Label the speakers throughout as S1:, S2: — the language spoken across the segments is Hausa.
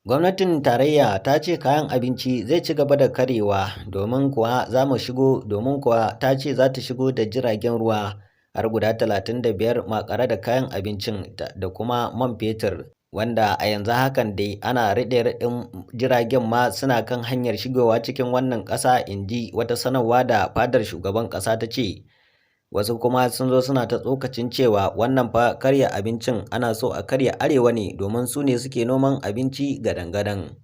S1: Gwamnatin tarayya ta ce kayan abinci zai ci gaba da karewa domin kuwa ta ce za ta shigo da jiragen ruwa har guda 35 makare da kayan abincin da kuma man fetur, wanda a yanzu hakan dai ana raɗe-raɗin jiragen ma suna kan hanyar shigowa cikin wannan ƙasa, inji wata sanarwa da fadar shugaban ƙasa ta ce. Wasu kuma sun zo suna ta tsokacin cewa wannan fa karya abincin ana so a karya arewa ne domin su ne suke noman abinci gadan-gadan.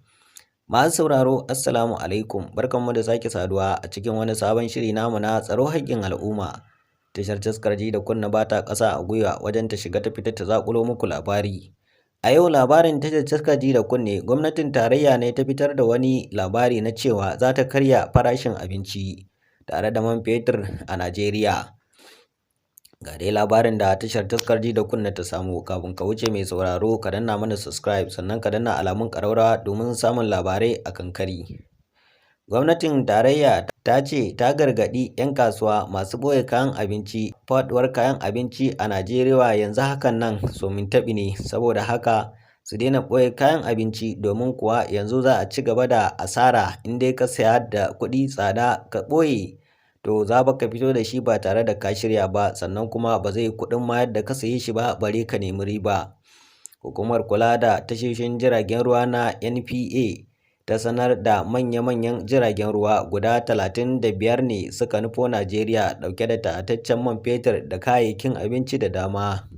S1: Masu sauraro assalamu alaikum, barkanmu da sake saduwa a cikin wani sabon shiri namu na tsaro haƙƙin al'umma. Tashar taskar ji da kunna ba ta ƙasa a gwiwa wajen ta shiga ta fita ta zaƙulo muku labari. A yau labarin tashar taskar ji da kunne, gwamnatin tarayya ne ta fitar da wani labari na cewa za ta karya farashin abinci tare da man fetur a Najeriya. Ga dai labarin da tashar taskar ji da kunne ta samu. Kafin ka wuce mai sauraro ka danna mana subscribe, sannan ka danna alamun ƙaraurawa domin samun labarai a kan kari. Gwamnatin tarayya ta ce ta gargaɗi 'yan kasuwa masu ɓoye kayan abinci faɗuwar kayan abinci a Najeriya yanzu hakan nan somin taɓi ne, saboda haka su daina ɓoye kayan abinci domin kuwa yanzu za a ci gaba da asara in dai ka saya da kuɗi tsada ka ɓoye. To za ka fito da shi ba tare da ka shirya ba, sannan kuma ba zai yi kuɗin ma yadda ka saye shi ba bare ka nemi riba. Hukumar kula da tashoshin jiragen ruwa na NPA ta sanar da manya-manyan jiragen ruwa guda 35 ne suka nufo Najeriya ɗauke da tataccen man fetur da kayayyakin abinci da dama.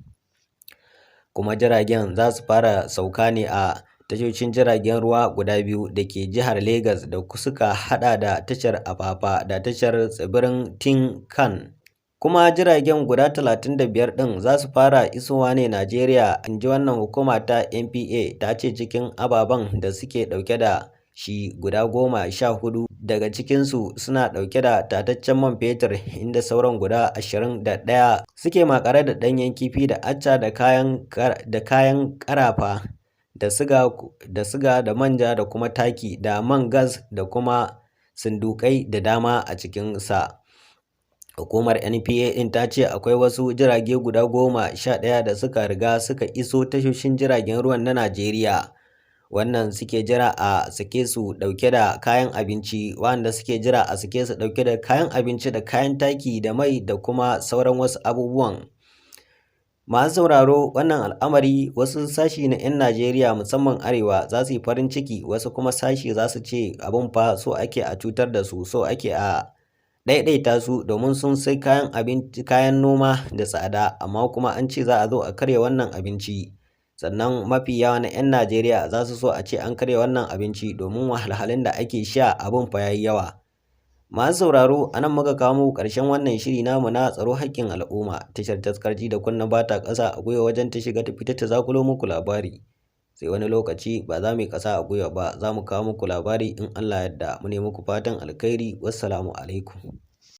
S1: Kuma jiragen za su fara sauka ne a tashoshin jiragen ruwa guda biyu da ke jihar Legas da suka hada da tashar Apapa da tashar tsibirin Tinkan. Kuma jiragen guda 35 ɗin za su fara isowa ne Najeriya, in ji wannan hukuma ta NPA. Ta ce cikin ababen da suke ɗauke da shi guda 14 daga cikinsu suna ɗauke da tataccen man fetur, inda sauran guda 21 suke makare da ɗanyen kifi da acca da kayan ƙarafa da siga da manja da kuma taki da man gas da kuma sundukai da dama a cikinsa. Hukumar NPA ɗin ta ce akwai wasu jirage guda 11 da suka riga suka iso tashoshin jiragen ruwan na Najeriya, wannan suke jira a sake su ɗauke da kayan abinci, wanda suke jira a sake su ɗauke da kayan abinci da kayan taki da mai da kuma sauran wasu abubuwan. Masu sauraro, wannan al'amari wasu sashi na 'yan Najeriya musamman arewa za su yi farin ciki, wasu kuma sashi za su ce abin fa so ake a cutar da su, so ake a ɗaiɗaita su domin sun sai kayan abinci, kayan noma da tsada, amma kuma an ce za a zo a karya wannan abinci. Sannan mafi yawa na 'yan Najeriya za su so a ce an karya wannan abinci domin wahalhalun da ake sha abin fa yayi yawa. Masu sauraro, a nan muka kawo muku ƙarshen wannan shiri namu na tsaro haƙƙin al'umma. Tashar taskar ji da kunna ba ta ƙasa a gwiwa wajen ta shiga ta fita ta zakulo muku labari. Sai wani lokaci ba za mu yi ƙasa a gwiwa ba, za mu kawo muku labari in Allah yadda. Mu ne muku fatan alkhairi. Wassalamu alaikum.